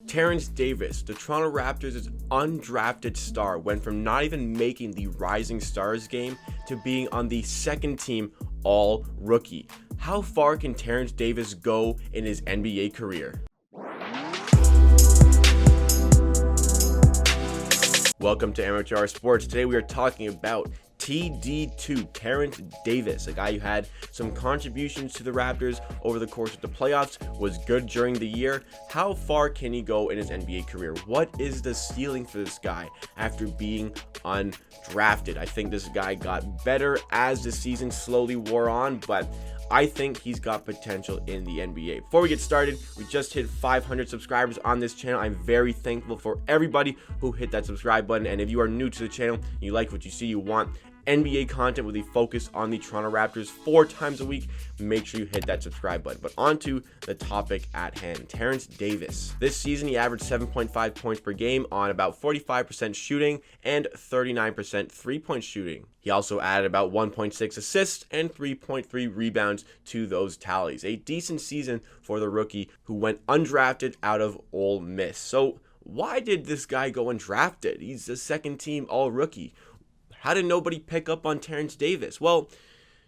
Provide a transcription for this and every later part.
Terence Davis, the Toronto Raptors' undrafted star, went from not even making the Rising Stars game to being on the second team all rookie. How far can Terence Davis go in his NBA career? Welcome to Amateur Hour Sports. Today we are talking about TD2, Terence Davis, a guy who had some contributions to the Raptors over the course of the playoffs, was good during the year. How far can he go in his NBA career? What is the ceiling for this guy after being undrafted? I think this guy got better as the season slowly wore on, but I think he's got potential in the NBA. Before we get started, we just hit 500 subscribers on this channel. I'm very thankful for everybody who hit that subscribe button. And if you are new to the channel, you like what you see, you want NBA content with a focus on the Toronto Raptors 4 times a week, make sure you hit that subscribe button. But on to the topic at hand. Terence Davis. This season, he averaged 7.5 points per game on about 45% shooting and 39% three-point shooting. He also added about 1.6 assists and 3.3 rebounds to those tallies. A decent season for the rookie who went undrafted out of Ole Miss. So why did this guy go undrafted? He's a second team all rookie. How did nobody pick up on Terence Davis? Well,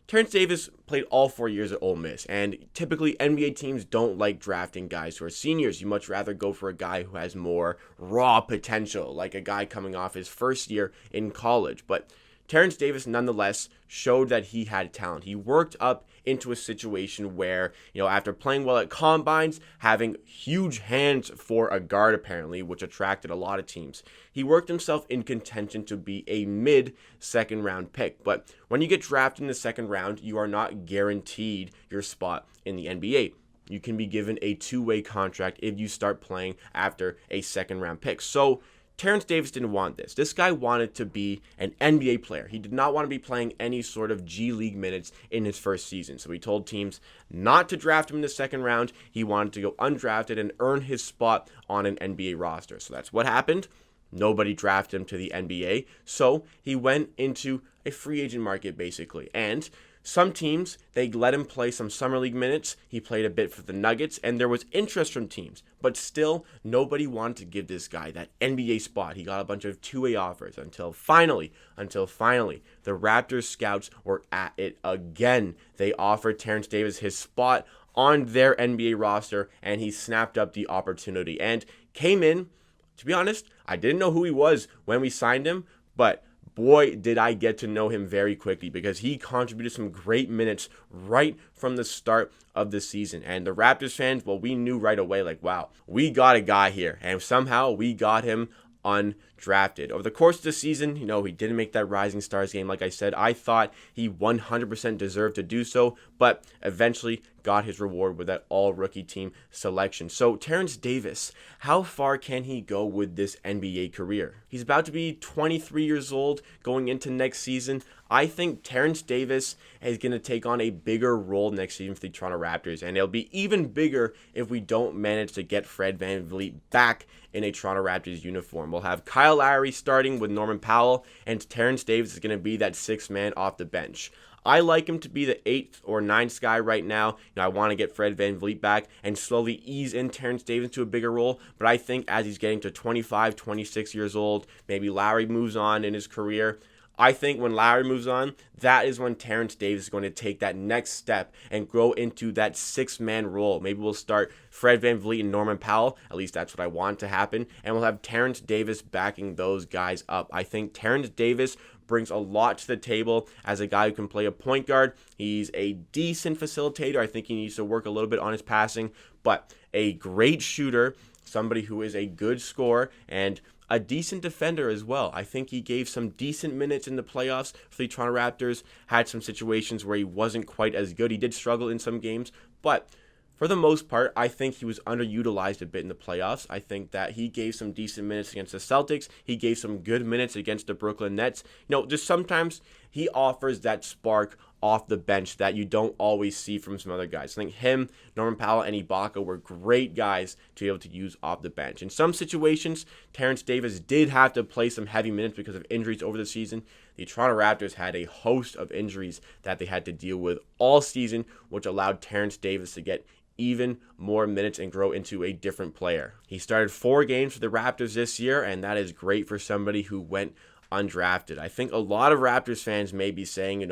Terence Davis played all 4 years at Ole Miss, and typically NBA teams don't like drafting guys who are seniors. You much rather go for a guy who has more raw potential, like a guy coming off his first year in college. But Terence Davis, nonetheless, showed that he had talent. He worked up into a situation where, after playing well at combines, having huge hands for a guard apparently, which attracted a lot of teams, he worked himself in contention to be a mid-second round pick. But when you get drafted in the second round, you are not guaranteed your spot in the NBA. You can be given a two-way contract if you start playing after a second round pick. So Terence Davis didn't want this. This guy wanted to be an NBA player. He did not want to be playing any sort of G League minutes in his first season. So he told teams not to draft him in the second round. He wanted to go undrafted and earn his spot on an NBA roster. So that's what happened. Nobody drafted him to the NBA. So he went into a free agent market basically. And some teams, they let him play some summer league minutes. He played a bit for the Nuggets, and there was interest from teams. But still, nobody wanted to give this guy that NBA spot. He got a bunch of two-way offers until finally, the Raptors scouts were at it again. They offered Terence Davis his spot on their NBA roster, and he snapped up the opportunity and came in. To be honest, I didn't know who he was when we signed him, but boy, did I get to know him very quickly because he contributed some great minutes right from the start of the season. And the Raptors fans, well, we knew right away, wow, we got a guy here. And somehow we got him undrafted. Over the course of the season, he didn't make that Rising Stars game. Like I said, I thought he 100% deserved to do so, but eventually got his reward with that all-rookie team selection. So Terence Davis, how far can he go with this NBA career? He's about to be 23 years old going into next season. I think Terence Davis is going to take on a bigger role next season for the Toronto Raptors, and it'll be even bigger if we don't manage to get Fred VanVleet back in a Toronto Raptors uniform. We'll have Kyle Lowry starting with Norman Powell, and Terence Davis is going to be that sixth man off the bench. I like him to be the 8th or 9th guy right now. I want to get Fred VanVleet back and slowly ease in Terence Davis to a bigger role. But I think as he's getting to 25, 26 years old, maybe Lowry moves on in his career. I think when Lowry moves on, that is when Terence Davis is going to take that next step and grow into that six-man role. Maybe we'll start Fred VanVleet and Norman Powell. At least that's what I want to happen. And we'll have Terence Davis backing those guys up. I think Terence Davis brings a lot to the table as a guy who can play a point guard. He's a decent facilitator. I think he needs to work a little bit on his passing, but a great shooter, somebody who is a good scorer, and a decent defender as well. I think he gave some decent minutes in the playoffs for the Toronto Raptors, had some situations where he wasn't quite as good. He did struggle in some games, but for the most part, I think he was underutilized a bit in the playoffs. I think that he gave some decent minutes against the Celtics. He gave some good minutes against the Brooklyn Nets. Just sometimes he offers that spark off the bench that you don't always see from some other guys. I think him, Norman Powell, and Ibaka were great guys to be able to use off the bench. In some situations, Terence Davis did have to play some heavy minutes because of injuries over the season. The Toronto Raptors had a host of injuries that they had to deal with all season, which allowed Terence Davis to get even more minutes and grow into a different player. He started 4 games for the Raptors this year, and that is great for somebody who went undrafted. I think a lot of Raptors fans may be saying,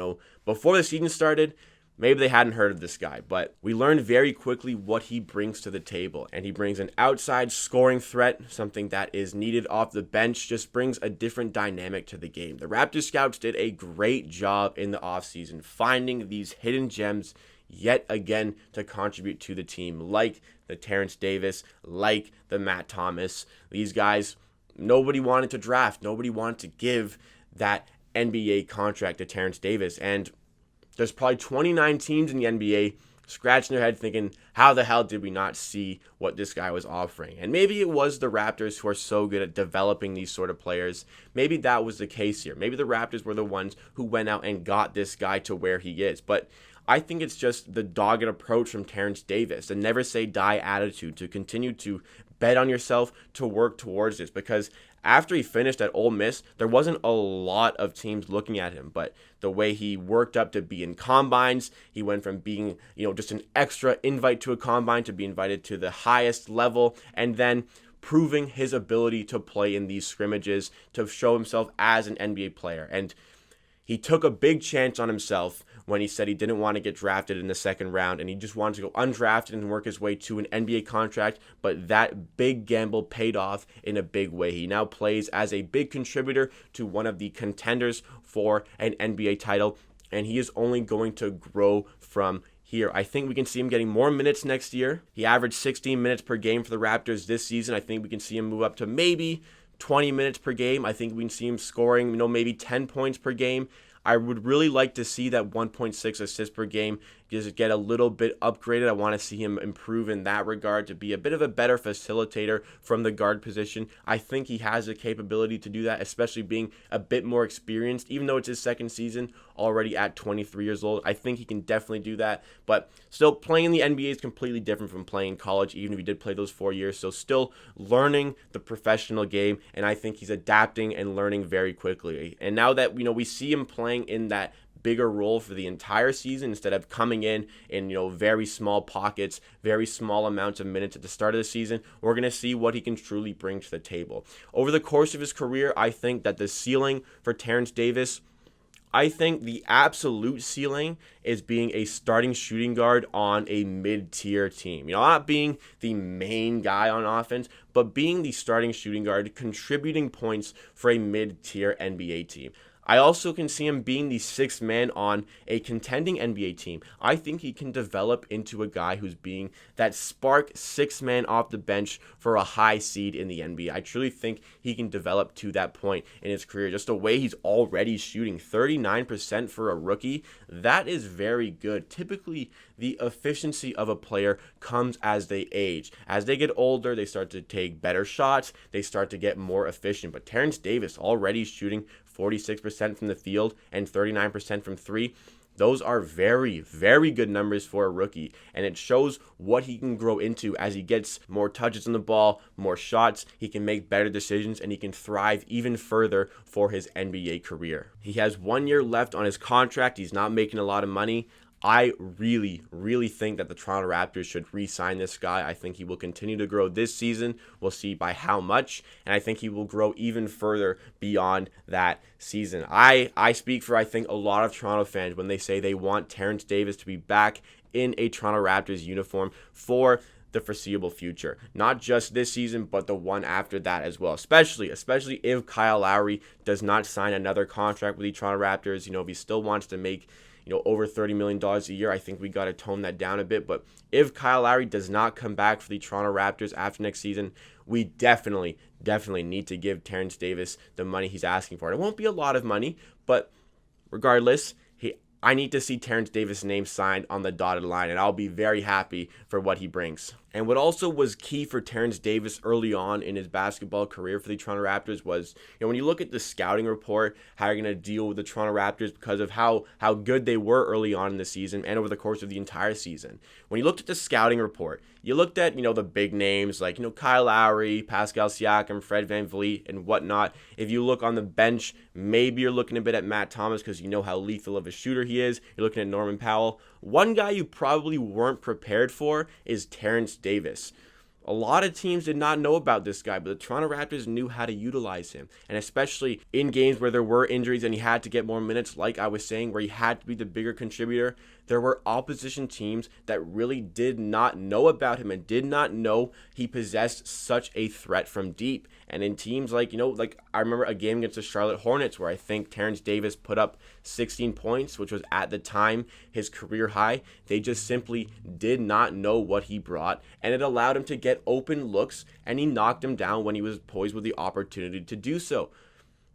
before the season started, maybe they hadn't heard of this guy, but we learned very quickly what he brings to the table, and he brings an outside scoring threat, something that is needed off the bench, just brings a different dynamic to the game. The Raptors scouts did a great job in the offseason finding these hidden gems yet again to contribute to the team, like the Terence Davis, like the Matt Thomas. These guys, nobody wanted to draft. Nobody wanted to give that NBA contract to Terence Davis. And there's probably 29 teams in the NBA scratching their head thinking, how the hell did we not see what this guy was offering? And maybe it was the Raptors who are so good at developing these sort of players. Maybe that was the case here. Maybe the Raptors were the ones who went out and got this guy to where he is. But I think it's just the dogged approach from Terence Davis, the never say die attitude, to continue to bet on yourself, to work towards this. Because after he finished at Ole Miss, there wasn't a lot of teams looking at him, but the way he worked up to be in combines, he went from being, just an extra invite to a combine to be invited to the highest level, and then proving his ability to play in these scrimmages, to show himself as an NBA player. And he took a big chance on himself when he said he didn't want to get drafted in the second round and he just wanted to go undrafted and work his way to an NBA contract, but that big gamble paid off in a big way. He now plays as a big contributor to one of the contenders for an NBA title, and he is only going to grow from here. I think we can see him getting more minutes next year. He averaged 16 minutes per game for the Raptors this season. I think we can see him move up to maybe 20 minutes per game. I think we can see him scoring, maybe 10 points per game. I would really like to see that 1.6 assists per game just get a little bit upgraded. I want to see him improve in that regard to be a bit of a better facilitator from the guard position. I think he has the capability to do that, especially being a bit more experienced. Even though it's his second season, already at 23 years old, I think he can definitely do that. But still, playing in the NBA is completely different from playing in college, even if he did play those 4 years. So still learning the professional game, and I think he's adapting and learning very quickly. And now that we see him playing in that bigger role for the entire season instead of coming in very small pockets, very small amounts of minutes at the start of the season, we're going to see what he can truly bring to the table. Over the course of his career, I think that the ceiling for Terence Davis, I think the absolute ceiling is being a starting shooting guard on a mid-tier team. Not being the main guy on offense, but being the starting shooting guard, contributing points for a mid-tier NBA team. I also can see him being the sixth man on a contending NBA team. I think he can develop into a guy who's being that spark sixth man off the bench for a high seed in the NBA. I truly think he can develop to that point in his career. Just the way he's already shooting 39% for a rookie, that is very good. Typically, the efficiency of a player comes as they age. As they get older, they start to take better shots. They start to get more efficient. But Terence Davis already shooting 46% from the field and 39% from three. Those are very, very good numbers for a rookie, and it shows what he can grow into as he gets more touches on the ball, more shots. He can make better decisions, and he can thrive even further for his NBA career. He has 1 year left on his contract. He's not making a lot of money. I really, really think that the Toronto Raptors should re-sign this guy. I think he will continue to grow this season. We'll see by how much, and I think he will grow even further beyond that season. I speak for, I think, a lot of Toronto fans when they say they want Terence Davis to be back in a Toronto Raptors uniform for the foreseeable future. Not just this season, but the one after that as well. Especially if Kyle Lowry does not sign another contract with the Toronto Raptors. If he still wants to make over $30 million a year, I think we got to tone that down a bit. But if Kyle Lowry does not come back for the Toronto Raptors after next season, we definitely need to give Terence Davis the money he's asking for. It won't be a lot of money, but regardless, I need to see Terence Davis' name signed on the dotted line, and I'll be very happy for what he brings. And what also was key for Terence Davis early on in his basketball career for the Toronto Raptors was, when you look at the scouting report, how you're going to deal with the Toronto Raptors because of how good they were early on in the season and over the course of the entire season. When you looked at the scouting report, you looked at, the big names like, Kyle Lowry, Pascal Siakam, Fred VanVleet, and whatnot. If you look on the bench, maybe you're looking a bit at Matt Thomas because you know how lethal of a shooter he is. You're looking at Norman Powell. One guy you probably weren't prepared for is Terence Davis. A lot of teams did not know about this guy, but the Toronto Raptors knew how to utilize him. And especially in games where there were injuries and he had to get more minutes, like I was saying, where he had to be the bigger contributor, there were opposition teams that really did not know about him and did not know he possessed such a threat from deep. And in teams like, I remember a game against the Charlotte Hornets where I think Terence Davis put up 16 points, which was at the time his career high. They just simply did not know what he brought, and it allowed him to get open looks, and he knocked him down when he was poised with the opportunity to do so.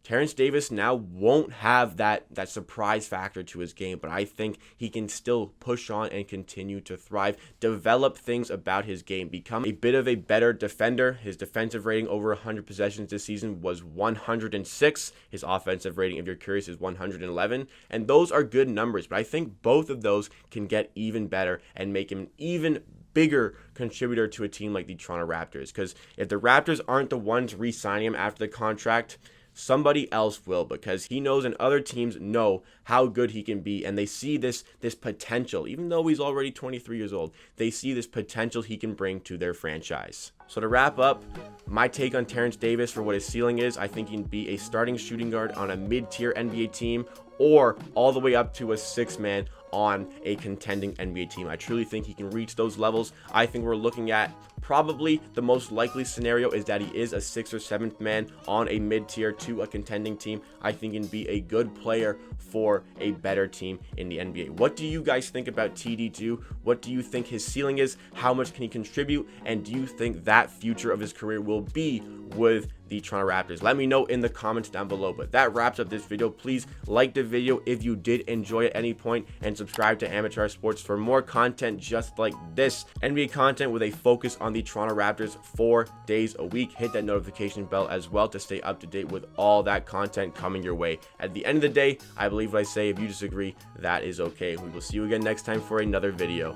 Terence Davis now won't have that surprise factor to his game, but I think he can still push on and continue to thrive, develop things about his game, become a bit of a better defender. His defensive rating over 100 possessions this season was 106. His offensive rating, if you're curious, is 111. And those are good numbers, but I think both of those can get even better and make him an even bigger contributor to a team like the Toronto Raptors. Because if the Raptors aren't the ones re-signing him after the contract, somebody else will, because he knows and other teams know how good he can be, and they see this potential. Even though he's already 23 years old, they see this potential he can bring to their franchise. So to wrap up, my take on Terence Davis for what his ceiling is, I think he can be a starting shooting guard on a mid-tier NBA team or all the way up to a six-man on a contending NBA team. I truly think he can reach those levels. I think we're looking at probably the most likely scenario is that he is a 6th or 7th man on a mid-tier to a contending team. I think he can be a good player for a better team in the NBA. What do you guys think about TD2? What do you think his ceiling is? How much can he contribute? And do you think that future of his career will be with the Toronto Raptors? Let me know in the comments down below. But that wraps up this video. Please like the video if you did enjoy at any point, and subscribe to Amateur Sports for more content just like this. NBA content with a focus on the Toronto Raptors 4 days a week. Hit that notification bell as well to stay up to date with all that content coming your way. At the end of the day, I believe what I say. If you disagree, that is okay. We will see you again next time for another video.